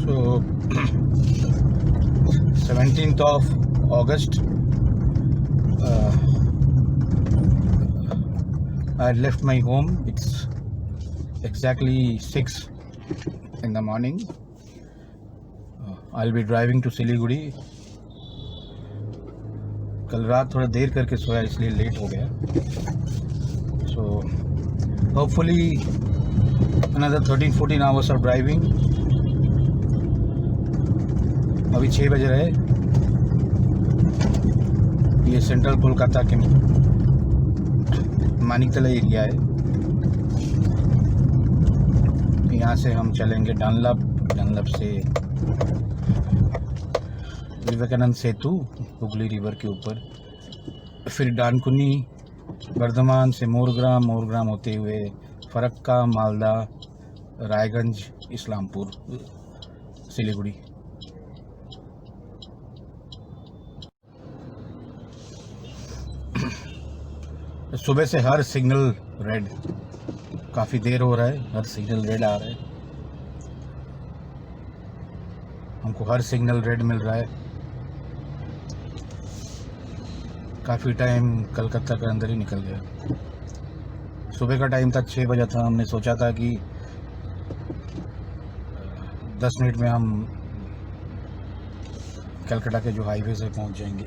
So 17th of August, I left my home. It's exactly 6 in the morning. I'll be driving to Siliguri. कल रात थोड़ा देर करके सोया इसलिए late हो गया. So hopefully another 13-14 hours of driving. अभी 6 बज रहे. ये सेंट्रल कोलकाता के मानिकतला एरिया है. यहाँ से हम चलेंगे डनलप से विवेकानंद सेतु हुगली रिवर के ऊपर, फिर डानकुनी, बर्धमान से मोरग्राम होते हुए फरक्का, मालदा, रायगंज, इस्लामपुर, सिलीगुड़ी. सुबह से हर सिग्नल रेड. काफ़ी देर हो रहा है, हर सिग्नल रेड आ रहा है. हमको हर सिग्नल रेड मिल रहा है. काफ़ी टाइम कलकत्ता के अंदर ही निकल गया. सुबह का टाइम था, 6 बजा था. हमने सोचा था कि 10 मिनट में हम कलकत्ता के जो हाईवे से पहुंच जाएंगे,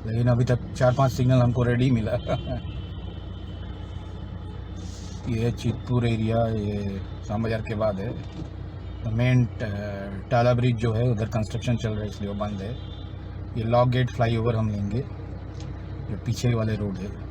लेकिन अभी तक 4-5 सिग्नल हमको रेडी मिला. ये है चितपुर एरिया, ये शाम बाजार के बाद है. मेन टाला ब्रिज जो है उधर कंस्ट्रक्शन चल रहा है इसलिए वो बंद है. ये लॉक गेट फ्लाईओवर हम लेंगे जो पीछे वाले रोड है.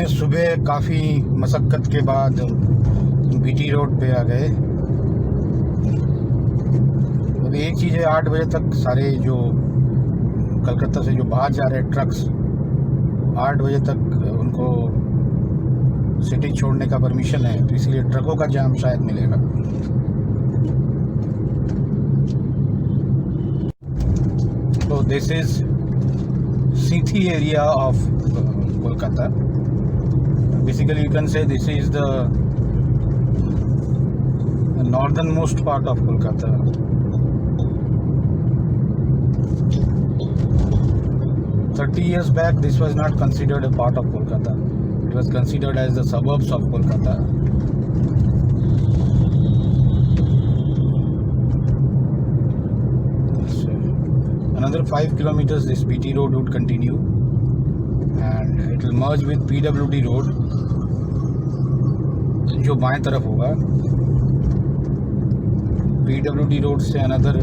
सुबह काफ़ी मशक्क़त के बाद बीटी रोड पे आ गए. अब एक चीज़ है, 8 बजे तक सारे जो कलकत्ता से जो बाहर जा रहे ट्रक्स, 8 बजे तक उनको सिटी छोड़ने का परमिशन है, तो इसलिए ट्रकों का जाम शायद मिलेगा. तो this is city area of Kolkata. Basically you can say this is the northernmost part of Kolkata. Thirty years back this was not considered a part of Kolkata. It was considered as the suburbs of Kolkata. So, another 5 kilometers this BT road would continue and it will merge with PWD road जो बाएं तरफ होगा. PWD road से another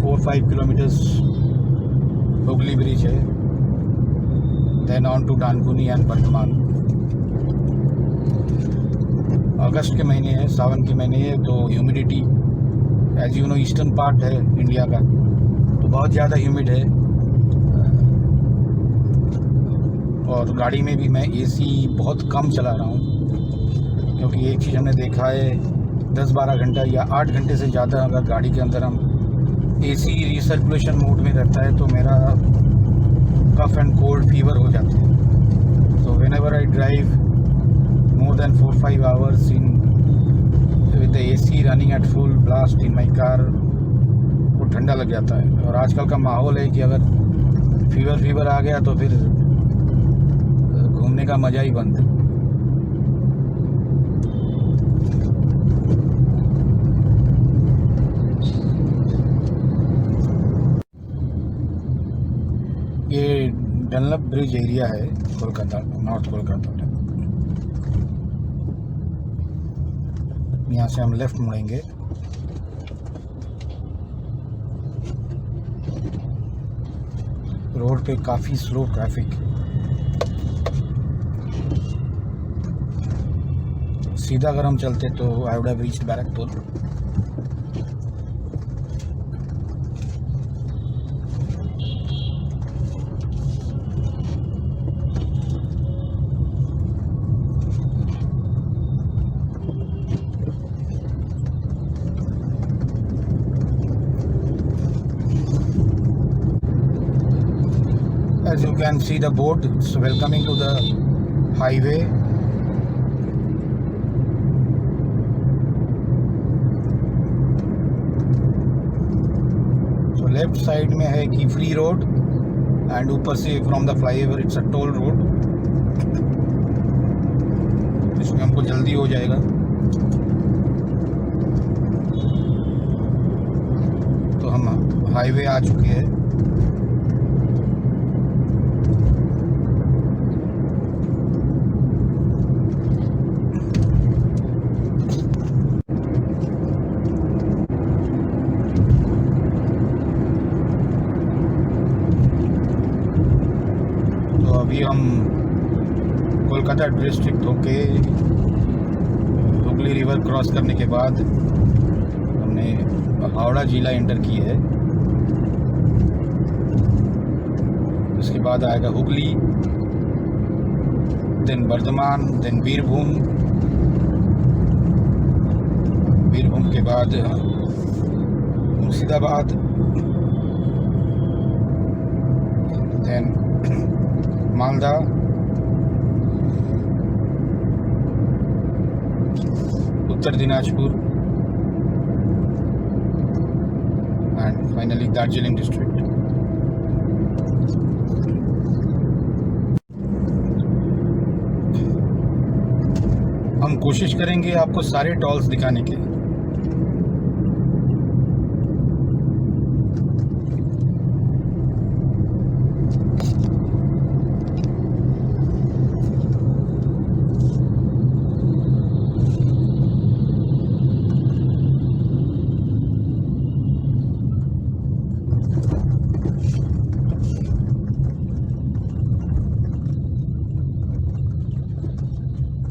4-5 kilometres Hooghly bridge है. Then on to Dankuni and Bardhaman. अगस्त के महीने है, सावन के महीने है, तो humidity as you know eastern part है इंडिया का, तो बहुत ज़्यादा ह्यूमिड है. और गाड़ी में भी मैं एसी बहुत कम चला रहा हूँ, क्योंकि एक चीज़ हमने देखा है, 10-12 घंटा या 8 घंटे से ज़्यादा अगर गाड़ी के अंदर हम एसी रिसर्कुलेशन मोड में रहता है तो मेरा कफ एंड कोल्ड फीवर हो जाता है. तो when ever I drive more than 4-5 hours in with the AC running at full blast in my car, वो ठंडा लग जाता है. और आजकल का माहौल है कि अगर फीवर आ गया तो फिर घूमने का मज़ा ही बंद है. ये डनलप ब्रिज एरिया है कोलकाता, नॉर्थ कोलकाता में. यहाँ से हम लेफ्ट मुड़ेंगे. रोड पे काफ़ी स्लो ट्रैफिक. सीधा अगर हम चलते तो I would have reached Barrackpore. As you can see the board, it's welcoming to the highway. So left side में है कि free road and ऊपर से from the flyover it's a toll road. इसमें हमको जल्दी हो जाएगा। तो हम हाईवे आ चुके हैं। अभी हम कोलकाता डिस्ट्रिक्ट होके हुगली रिवर क्रॉस करने के बाद हमने हावड़ा जिला एंटर की है। उसके बाद आएगा हुगली, देन बर्धमान, देन बीरभूम, बीरभूम के बाद Murshidabad, then Malda, Uttar Dinajpur and finally Darjeeling district. हम कोशिश करेंगे आपको सारे टॉल्स दिखाने के।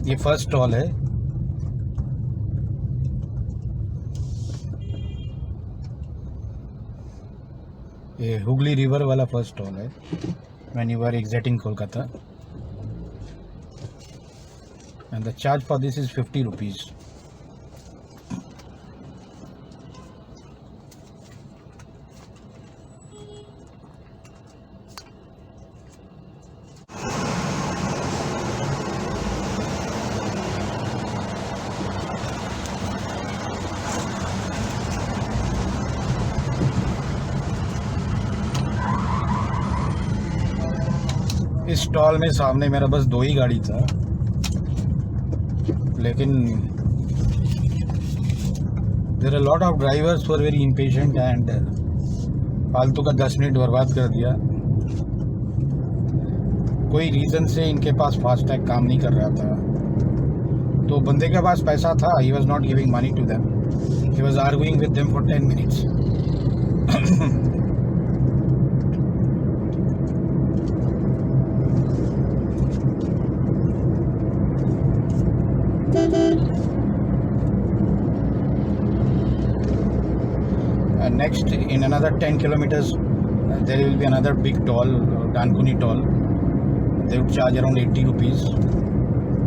ये फर्स्ट टॉल है। ये हुगली रिवर वाला फर्स्ट टॉल है when you are exiting Kolkata and the charge for this is 50 rupees. इस स्टॉल में सामने मेरा बस 2 ही गाड़ी था, लेकिन there are lot of drivers were very impatient and फालतू का 10 मिनट बर्बाद कर दिया। कोई रीज़न से इनके पास फास्टैग काम नहीं कर रहा था, तो बंदे के पास पैसा था, he was not giving money to them, he was arguing with them for 10 minutes. Next, in another 10 kilometers, there will be another big toll, Dankuni toll. They would charge around 80 rupees.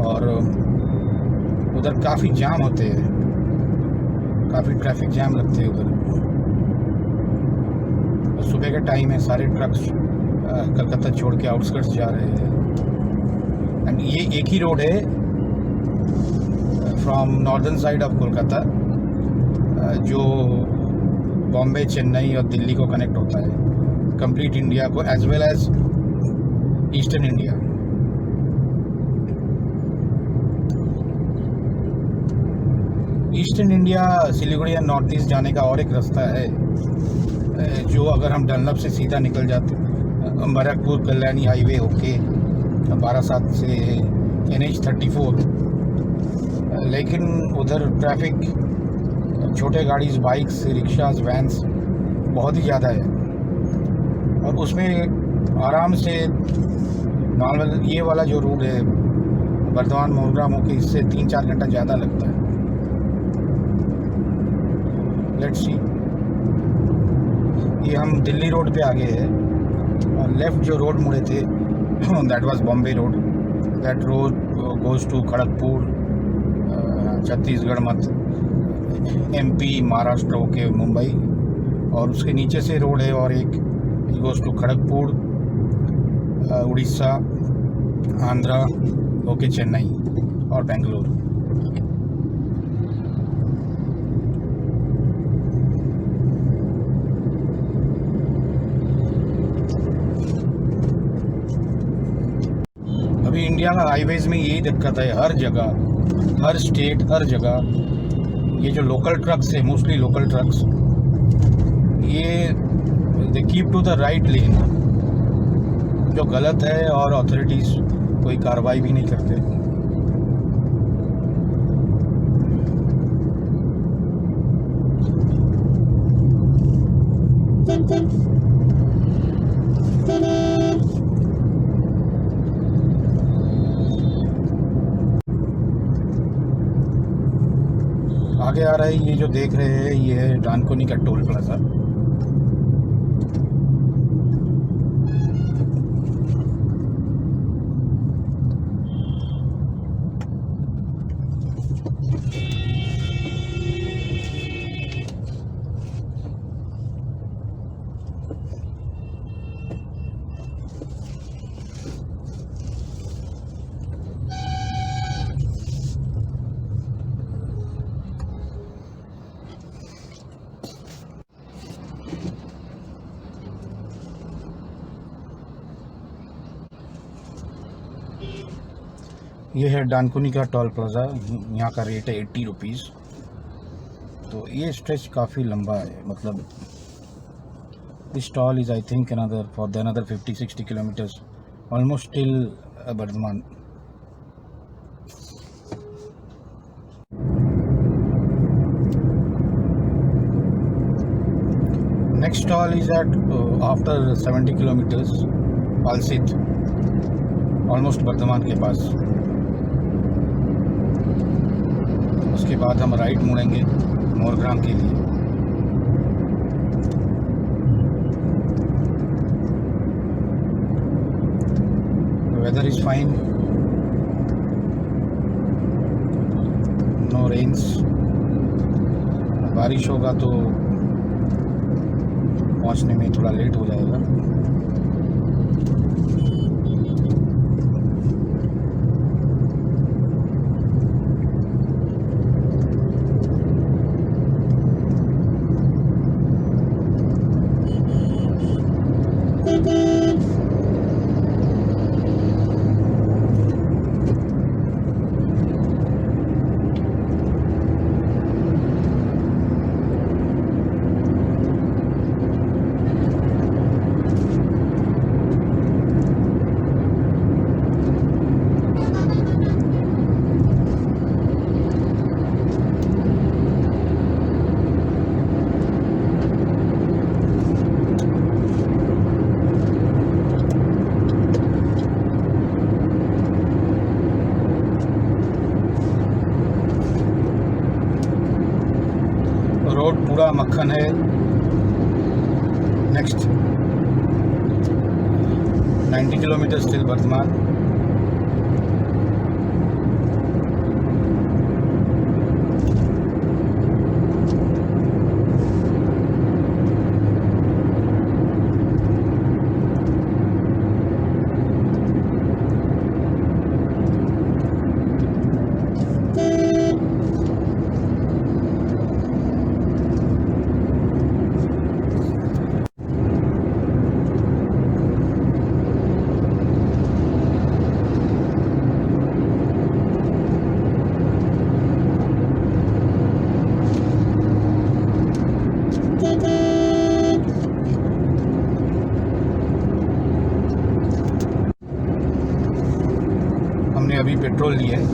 और उधर काफ़ी जाम होते हैं, काफ़ी traffic jam लगते हैं उधर। सुबह का टाइम है, सारे ट्रक्स कलकत्ता छोड़ के आउटस्कर्ट्स जा रहे हैं। एंड ये एक ही रोड है from northern side of Kolkata जो बॉम्बे, चेन्नई और दिल्ली को कनेक्ट होता है, कंप्लीट इंडिया को as well as eastern India. Eastern India Siliguri या नॉर्थ ईस्ट जाने का और एक रास्ता है, जो अगर हम डनलप से सीधा निकल जाते बैरकपुर कल्याणी हाईवे होके 12/7 से NH-34, लेकिन उधर ट्रैफिक छोटे गाड़ीज, बाइक्स, रिक्शाज, वैन्स बहुत ही ज़्यादा है, और उसमें आराम से नॉर्मल ये वाला जो रूट है बर्धमान मोरग्राम होके इससे 3-4 घंटा ज़्यादा लगता है। Let's see. ये हम दिल्ली रोड पे आ गए हैं और लेफ़्ट जो रोड मुड़े थे that was Bombay road. That road goes to Kharagpur, Chhattisgarh मत MP, महाराष्ट्र होके मुंबई, और उसके नीचे से रोड है और एक गोज़ टू खड़गपुर, उड़ीसा, आंध्रा होके चेन्नई और बेंगलुरु। अभी इंडिया का हाईवेज में यही दिक्कत है, हर जगह, हर स्टेट, हर जगह ये जो लोकल ट्रक्स है, मोस्टली लोकल ट्रक्स, ये they keep to the right lane, जो गलत है, और अथॉरिटीज़ कोई कार्रवाई भी नहीं करते। आगे आ रहा है, ये जो देख रहे हैं ये है डानकुनी का टोल प्लाजा। ये है डानकुनी का टोल प्लाज़ा। यहाँ का रेट है 80 रुपीज़। तो ये स्ट्रेच काफ़ी लंबा है, मतलब this toll is I think another 50-60 kilometres almost till Bardhaman. Next toll is at after 70 kilometres Palsit, almost Bardhaman के पास। उसके बाद हम राइट मुड़ेंगे मोरग्राम के लिए। Weather is fine, no rains. बारिश होगा तो पहुंचने में थोड़ा लेट हो जाएगा। रोड पूरा मक्खन है। Next 90 kilometre till Bardhaman. हमने अभी पेट्रोल लिया है।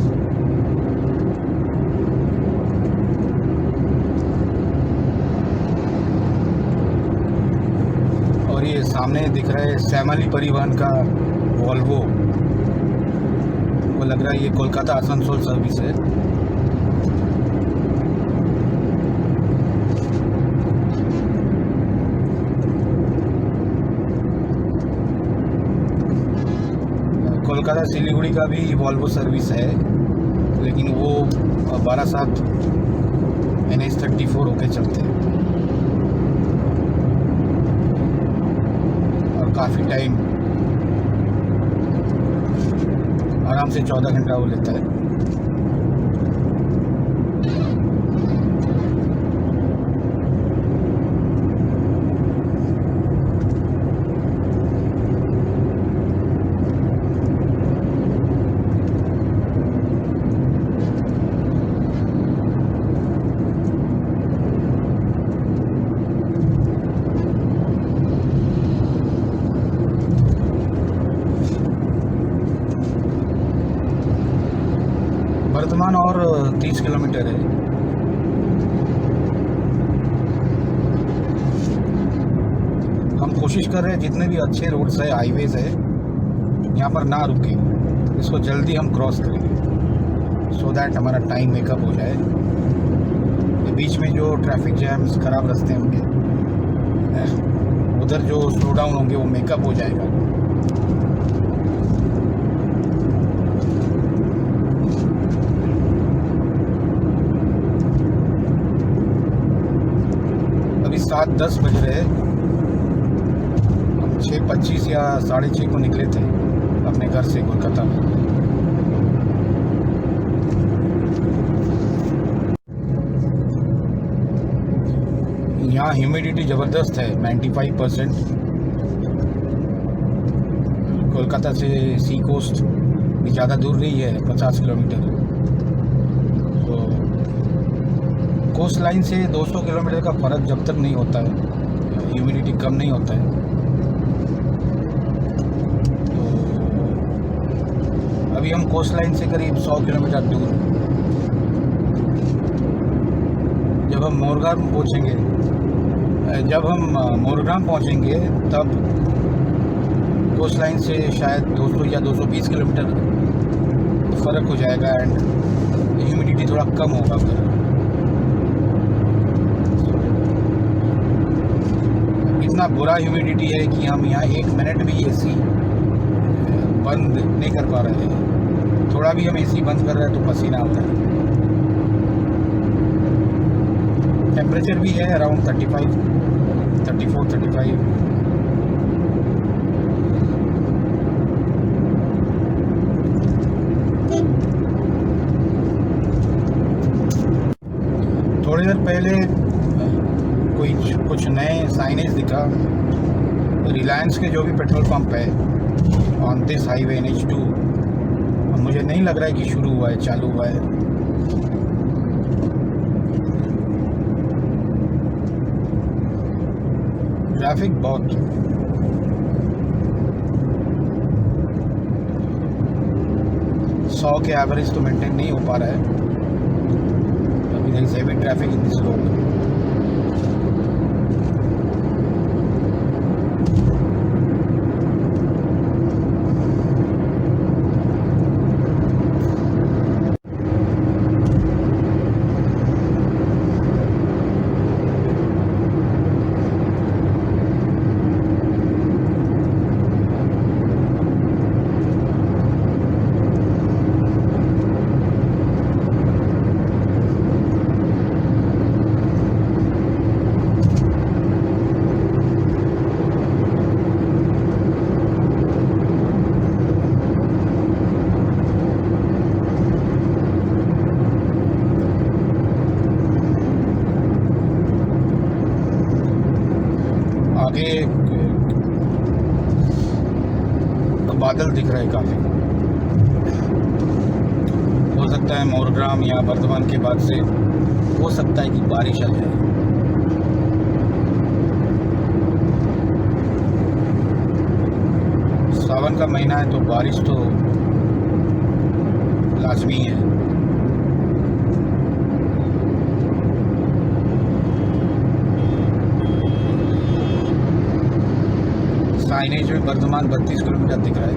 और ये सामने दिख रहा है सैमली परिवहन का वॉल्वो, लग रहा है ये कोलकाता आसनसोल सर्विस है। कोलकाता सिलीगुड़ी का भी वॉल्वो सर्विस है, लेकिन वो 12/7 NH-34 होके चलते हैं और काफ़ी टाइम, आराम से 14 घंटा वो लेता है। वर्धमान और 30 किलोमीटर है। हम कोशिश कर रहे हैं जितने भी अच्छे रोड्स है, हाईवेज है, यहाँ पर ना रुके, इसको जल्दी हम क्रॉस करेंगे सो दैट हमारा टाइम मेकअप हो जाए। बीच में जो ट्रैफिक जैम्स, खराब रास्ते होंगे, उधर जो स्लो डाउन होंगे वो मेकअप हो जाएगा। अभी 7:10 बज रहे हैं। हम 6:25 या 6:30 को निकले थे अपने घर से कोलकाता में। यहाँ ह्यूमिडिटी ज़बरदस्त है, 95%। कोलकाता से सी कोस्ट भी ज़्यादा दूर नहीं है, 50 किलोमीटर। तो कोस्ट लाइन से 200 किलोमीटर का फ़र्क जब तक नहीं होता है, ह्यूमिडिटी कम नहीं होता है, तो अभी हम कोस्ट लाइन से करीब 100 किलोमीटर दूर। जब हम मोरग्राम पहुँचेंगे तब कोस्ट लाइन से शायद 200 या 220 किलोमीटर फ़र्क हो जाएगा एंड ह्यूमिडिटी थोड़ा कम होगा फिर। इतना बुरा ह्यूमिडिटी है कि हम यहाँ 1 मिनट भी एसी बंद नहीं कर पा रहे हैं। थोड़ा भी हम एसी बंद कर रहे हैं तो पसीना आ रहा है। टेम्परेचर भी है अराउंड 34, 35। थोड़ी देर पहले कुछ नए साइनेज दिखा। रिलायंस के जो भी पेट्रोल पंप है ऑन दिस हाईवे NH2, मुझे नहीं लग रहा है कि शुरू हुआ है, चालू हुआ है। ट्रैफिक बहुत, सौ के एवरेज तो मेंटेन नहीं हो पा रहा है। अभी there is heavy traffic in this road. आगे बादल दिख रहे हैं काफ़ी। हो सकता है मोरग्राम या वर्धमान के बाद से हो सकता है कि बारिश आ जाए। सावन का महीना है तो बारिश तो लाजमी है। साइनेज में वर्धमान 32 किलोमीटर दिख रहा है।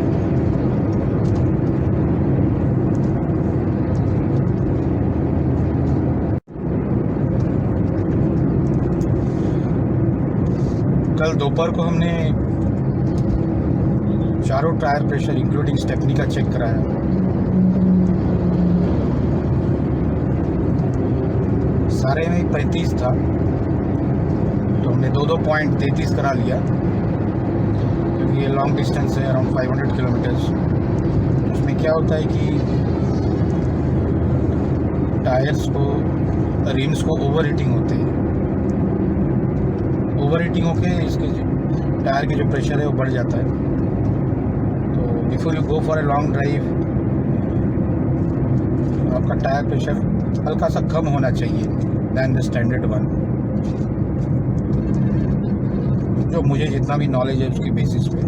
कल दोपहर को हमने चारों टायर प्रेशर इंक्लूडिंग स्टेपनी का चेक कराया। सारे में 35 था, तो हमने 2 पॉइंट 33 करा लिया, क्योंकि ये लॉन्ग डिस्टेंस है, अराउंड 500 किलोमीटर्स। उसमें क्या होता है कि टायर्स को, रिम्स को ओवर हीटिंग होते हैं। ओवर हीटिंग होके इसके टायर के जो प्रेशर है वो बढ़ जाता है। तो before you go for a long drive आपका टायर प्रेशर हल्का सा कम होना चाहिए दैन द स्टैंडर्ड वन, जो मुझे जितना भी नॉलेज है उसकी बेसिस पे।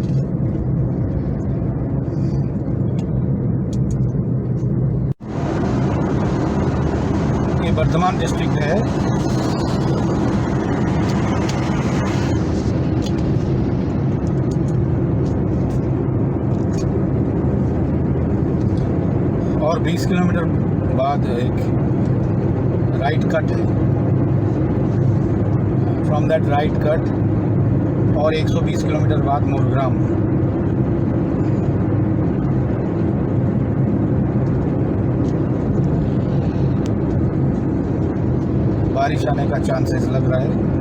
ये वर्धमान डिस्ट्रिक्ट है। और 20 किलोमीटर बाद एक राइट कट है। फ्रॉम दैट राइट कट और 120 किलोमीटर बाद मुरग्राम। बारिश आने का चांसेस लग रहा है।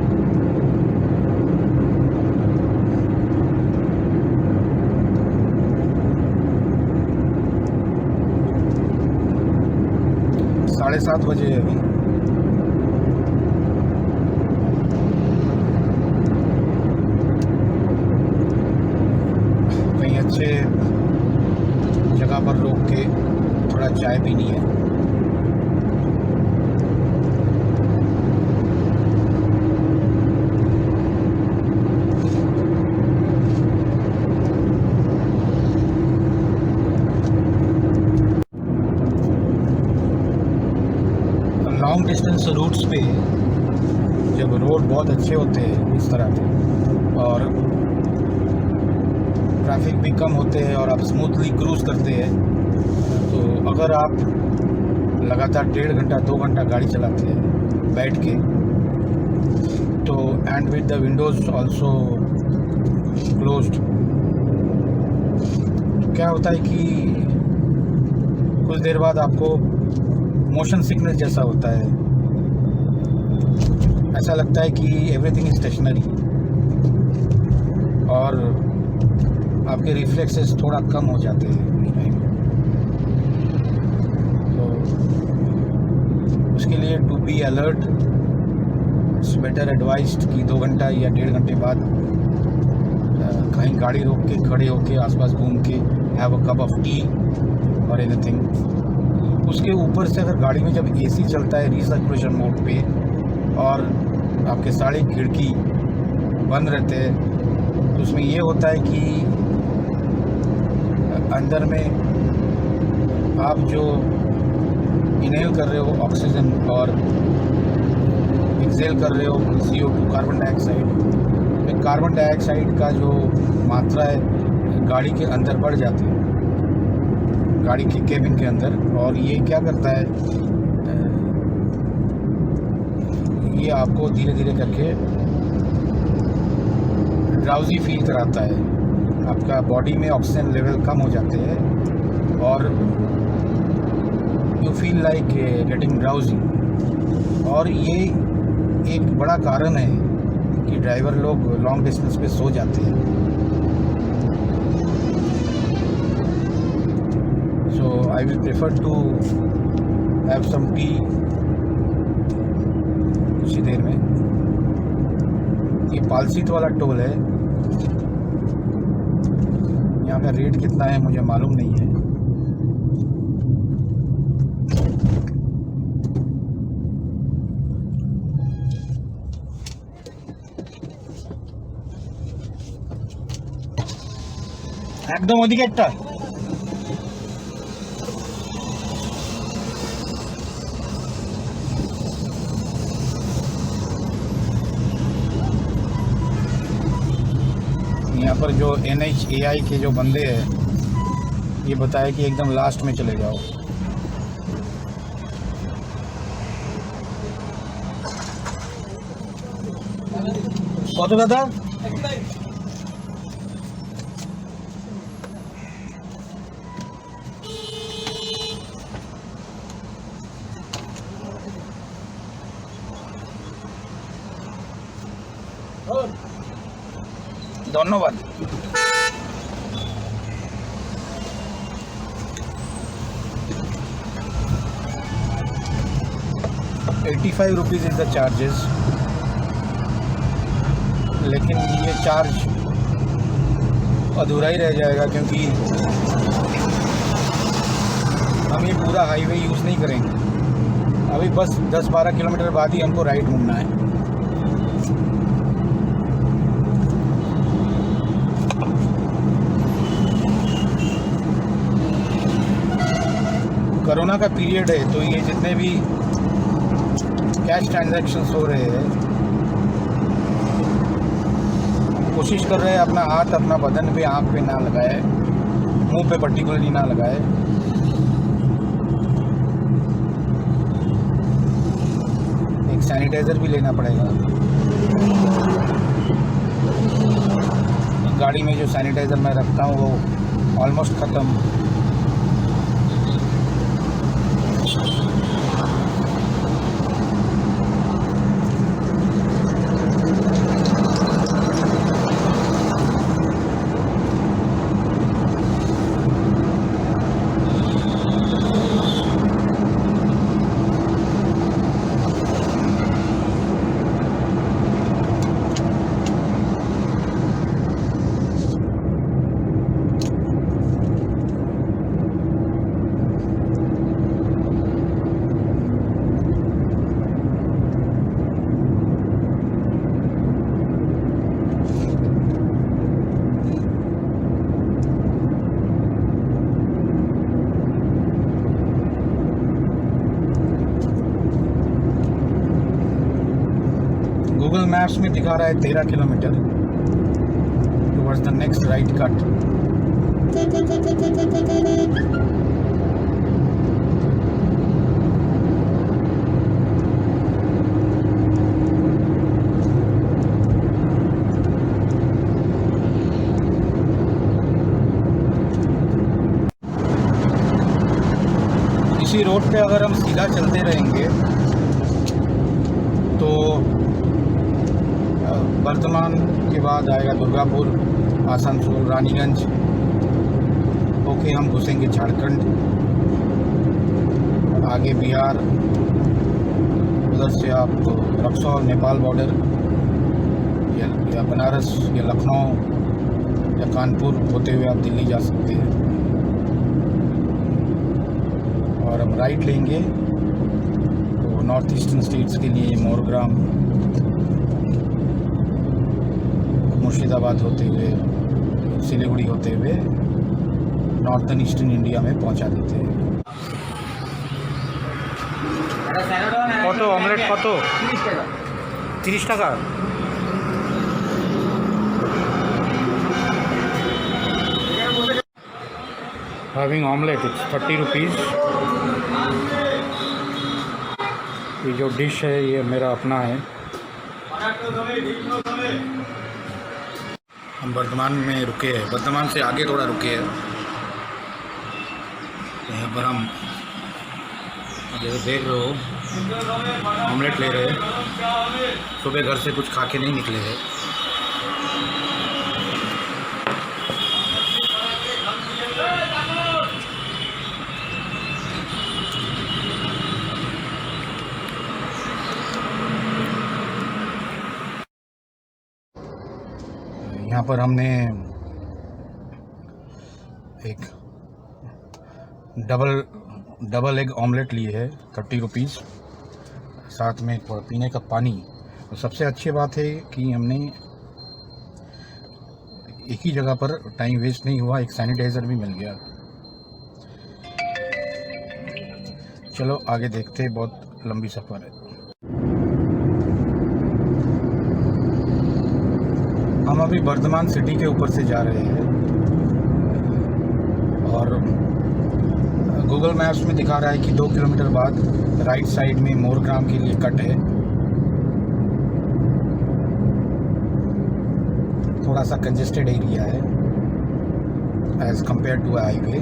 साढ़े 7 बजे है अभी। कहीं अच्छे जगह पर रोक के थोड़ा चाय पीनी है। लॉन्ग डिस्टेंस रूट्स पे जब रोड बहुत अच्छे होते हैं इस तरह के और ट्रैफिक भी कम होते हैं और आप स्मूथली क्रूज करते हैं, तो अगर आप लगातार 1.5 घंटा 2 घंटा गाड़ी चलाते हैं बैठ के, तो and with the Windows also closed, क्या होता है कि कुछ देर बाद आपको मोशन सिकनेस जैसा होता है। ऐसा लगता है कि एवरीथिंग इज स्टेशनरी और आपके रिफ्लेक्सेस थोड़ा कम हो जाते हैं। तो उसके लिए to be alert it's better advised कि 2 घंटा या 1.5 घंटे बाद कहीं गाड़ी रोक के खड़े होके आसपास घूम के have a cup of T और एनीथिंग। उसके ऊपर से अगर गाड़ी में जब एसी चलता है रिसर्कुलेशन मोड पे और आपके सारे खिड़की बंद रहते हैं, तो उसमें ये होता है कि अंदर में आप जो इनहेल कर रहे हो ऑक्सीजन और एक्सेल कर रहे हो CO2 carbon dioxide, carbon dioxide का जो मात्रा है गाड़ी के अंदर बढ़ जाती है, गाड़ी के केबिन के अंदर। और ये क्या करता है, ये आपको धीरे धीरे करके ड्राउजी फील कराता है। आपका बॉडी में ऑक्सीजन लेवल कम हो जाते हैं और you feel like getting drowsy. और ये एक बड़ा कारण है कि ड्राइवर लोग लॉन्ग डिस्टेंस पे सो जाते हैं। So I will prefer to have some tea कुछ ही देर में। ये पालसीत वाला टोल है, यहाँ का रेट कितना है मुझे मालूम नहीं है। একদম ওদিকে একটা यहाँ पर जो NHAI के जो बंदे हैं ये बताया कि एकदम लास्ट में चले जाओ। কত দাদা? ধন্যবাদ। 85 रुपीज़ इज़ द चार्जेस, लेकिन ये चार्ज अधूरा ही रह जाएगा क्योंकि हम ये पूरा हाईवे यूज़ नहीं करेंगे। अभी बस 10-12 किलोमीटर बाद ही हमको राइट मुड़ना है। कोरोना का पीरियड है तो ये जितने भी कैश ट्रांजैक्शंस हो रहे हैं, कोशिश कर रहे हैं अपना हाथ अपना बदन पे, आँख पे ना लगाए, मुंह पे पर्टिकुलरली ना लगाए। एक सैनिटाइज़र भी लेना पड़ेगा। गाड़ी में जो सैनिटाइज़र मैं रखता हूँ वो ऑलमोस्ट ख़त्म। गूगल मैप्स में दिखा रहा है 13 kilometre towards the next right cut. इसी रोड पे अगर हम सीधा चलते रहेंगे तो वर्धमान के बाद आएगा दुर्गापुर, आसनसोल, रानीगंज होके हम घुसेंगे झारखंड, आगे बिहार, उधर से आप रक्सौल नेपाल बॉर्डर या बनारस या लखनऊ या कानपुर होते हुए आप दिल्ली जा सकते हैं। और हम राइट लेंगे तो नॉर्थ ईस्टर्न स्टेट्स के लिए मोरग्राम, मुर्शिदाबाद होते हुए, सिलीगुड़ी होते हुए नॉर्थन ईस्टर्न इंडिया में पहुंचा देते हैं। কত অমলেট কত? 30 টাকা। Having omelette it's 30 rupees. ये जो डिश है ये मेरा अपना है। हम वर्धमान में रुके हैं, वर्धमान से आगे थोड़ा रुके हैं। यहाँ पर हम जैसे देख रहे हो ऑमलेट ले रहे हैं। सुबह घर से कुछ खा के नहीं निकले हैं। यहाँ पर हमने एक डबल एग ऑमलेट लिए है 30 रुपीज़, साथ में थोड़ा पीने का पानी। तो सबसे अच्छी बात है कि हमने एक ही जगह पर टाइम वेस्ट नहीं हुआ, एक सैनिटाइज़र भी मिल गया। चलो आगे देखते हैं, बहुत लंबी सफ़र है। हम अभी वर्धमान सिटी के ऊपर से जा रहे हैं और गूगल मैप्स में दिखा रहा है कि 2 किलोमीटर बाद राइट साइड में मोरग्राम के लिए कट है। थोड़ा सा कंजेस्टेड एरिया है as compare to highway.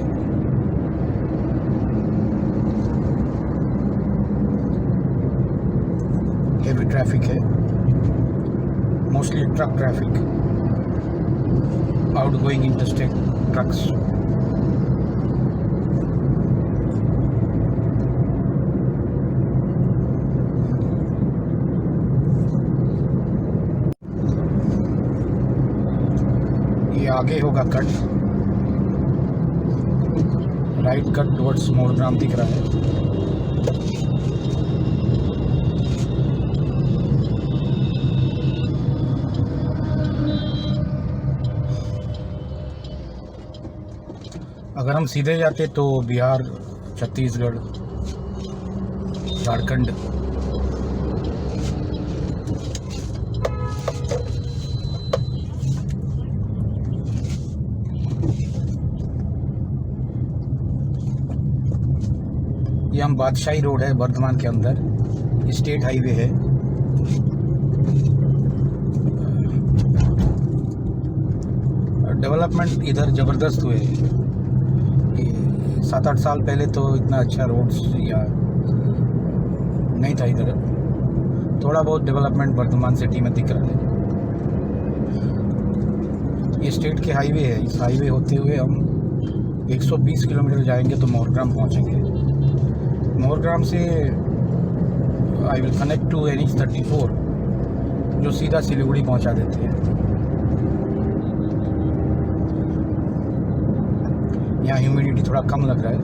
Heavy traffic है, mostly truck traffic, outgoing interstate trucks. ये आगे होगा cut, right cut towards Morgram दिख रहा है। अगर हम सीधे जाते तो बिहार, छत्तीसगढ़, झारखंड, ये हम बादशाही रोड है वर्धमान के अंदर, स्टेट हाईवे है। डेवलपमेंट इधर ज़बरदस्त हुए। 7-8 साल पहले तो इतना अच्छा रोड्स या नहीं था इधर। थोड़ा बहुत डेवलपमेंट वर्धमान सिटी में दिख रहा है। ये स्टेट के हाईवे है। इस हाईवे होते हुए हम 120 किलोमीटर जाएंगे तो मोरग्राम पहुंचेंगे। मोरग्राम से I will connect to NH-34 जो सीधा सिलीगुड़ी पहुंचा देते हैं। यहाँ ह्यूमिडिटी थोड़ा कम लग रहा है।